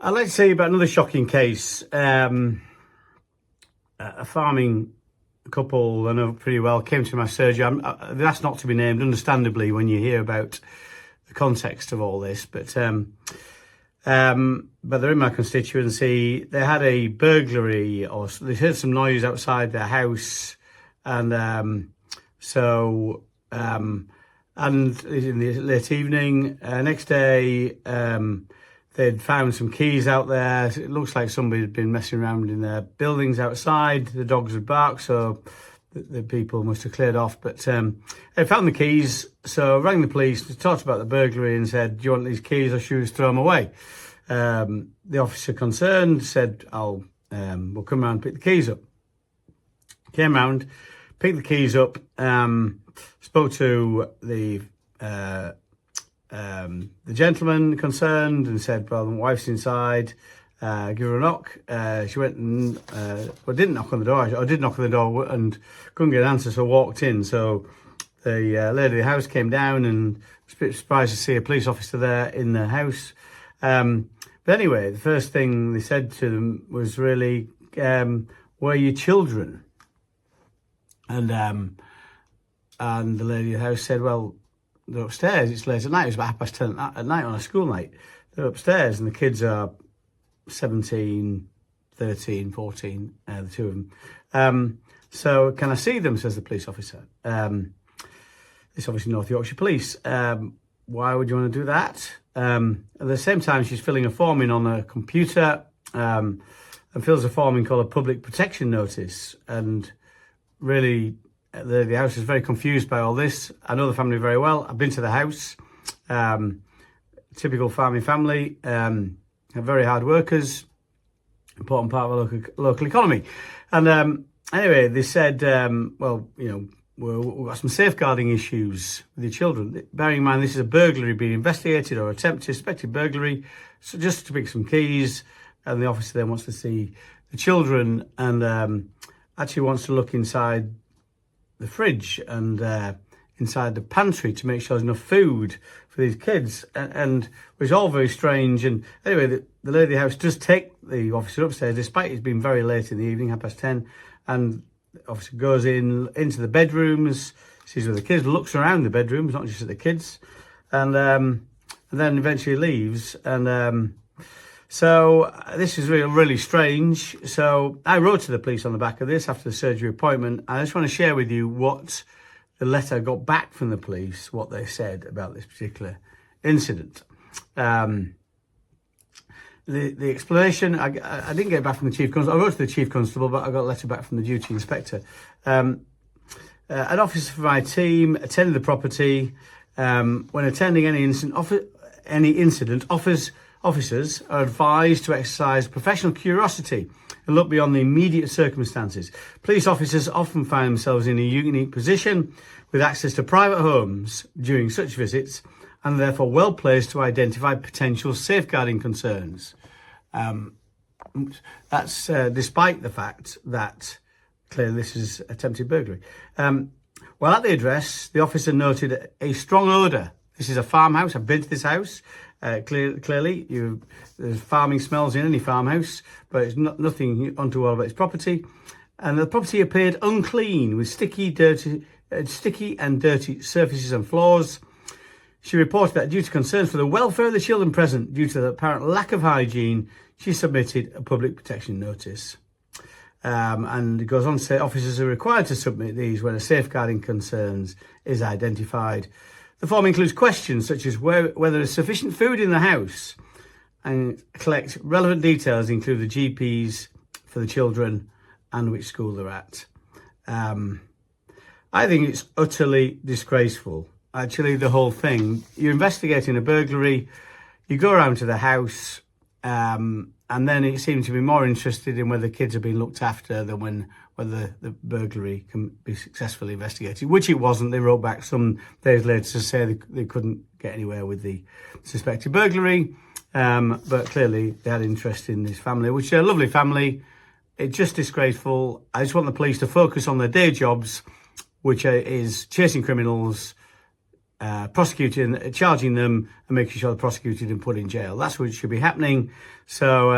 I'd like to tell you about another shocking case. A farming couple I know pretty well came to my surgery. That's not to be named, understandably, when you hear about the context of all this. But they're in my constituency. They had a burglary, or they heard some noise outside their house, and in the late evening, next day, they'd found some keys out there. It looks like somebody had been messing around in their buildings outside. The dogs would bark, so the people must have cleared off. But they found the keys, so rang the police, talked about the burglary and said, "Do you want these keys or should we just throw them away?" The officer concerned said, we'll come round and pick the keys up." Came round, picked the keys up, spoke to the gentleman concerned and said, "Well, my wife's inside, give her a knock." She went and, didn't knock on the door. I did knock on the door and couldn't get an answer, so walked in. So the lady of the house came down and was a bit surprised to see a police officer there in the house. But anyway, the first thing they said to them was really, "Where are your children?" And the lady of the house said, "Well, they're upstairs. It's late at night. It was about 10:30 at night on a school night. They're upstairs, and the kids are 17, 13, 14, the two of them. So can I see them?" says the police officer. It's obviously North Yorkshire Police. "Why would you want to do that?" At the same time, she's filling a form in on a computer and fills a form in called a public protection notice. And really, the house is very confused by all this. I know the family very well. I've been to the house. Typical farming family. Very hard workers. Important part of the local economy. And anyway, they said, we've got some safeguarding issues with your children. Bearing in mind, this is a burglary being investigated or suspected burglary. So just to pick some keys, and the officer then wants to see the children and actually wants to look inside the fridge and inside the pantry to make sure there's enough food for these kids, and it was all very strange. And anyway, the lady of the house does take the officer upstairs, despite it being very late in the evening, 10:30, and the officer goes into the bedrooms, sees where the kids, looks around the bedrooms, not just at the kids, and then eventually leaves. And so this is really, really strange. So I wrote to the police on the back of this after the surgery appointment. I just want to share with you what the letter got back from the police, what they said about this particular incident. The explanation, I didn't get back from the Chief Constable. I wrote to the Chief Constable, but I got a letter back from the Duty Inspector. An officer from my team attended the property. When attending any incident, officers are advised to exercise professional curiosity and look beyond the immediate circumstances. Police officers often find themselves in a unique position with access to private homes during such visits, and are therefore well placed to identify potential safeguarding concerns. That's despite the fact that clearly this is attempted burglary. While at the address, the officer noted a strong odour. This is a farmhouse. I've been to this house. Clearly, there's farming smells in any farmhouse, but it's nothing untoward about its property. And the property appeared unclean, with sticky and dirty surfaces and floors. She reported that due to concerns for the welfare of the children present, due to the apparent lack of hygiene, she submitted a public protection notice. And it goes on to say officers are required to submit these when a safeguarding concerns is identified. The form includes questions such as whether there's sufficient food in the house, and collect relevant details, include the GPs for the children and which school they're at. I think it's utterly disgraceful. Actually, the whole thing. You're investigating a burglary, you go around to the house, and then it seems to be more interested in whether kids are being looked after than whether the burglary can be successfully investigated, which it wasn't. They wrote back some days later to say they couldn't get anywhere with the suspected burglary, but clearly they had interest in this family, which is a lovely family. It's just disgraceful. I just want the police to focus on their day jobs, which is chasing criminals, prosecuting, charging them and making sure they're prosecuted and put in jail. That's what should be happening. So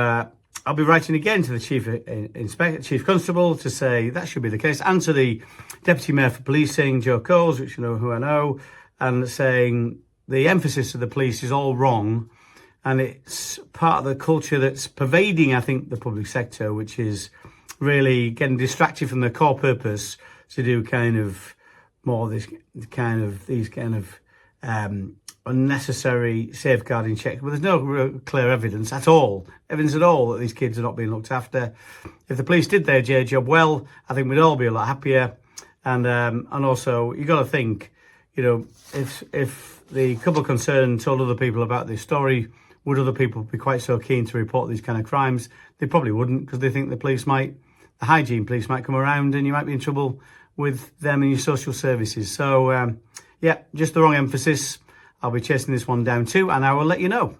I'll be writing again to the Chief Constable to say that should be the case, and to the Deputy Mayor for Policing, Joe Coles, which you know who I know, and saying the emphasis of the police is all wrong, and it's part of the culture that's pervading, I think, the public sector, which is really getting distracted from their core purpose to do kind of more these kind of unnecessary safeguarding checks. But there's no real clear evidence at all that these kids are not being looked after. If the police did their job well, I think we'd all be a lot happier. And also, you got to think, you know, if the couple concerned told other people about this story, would other people be quite so keen to report these kind of crimes? They probably wouldn't, because they think the hygiene police might come around and you might be in trouble with them and your social services. So, yeah, just the wrong emphasis. I'll be chasing this one down too, and I will let you know.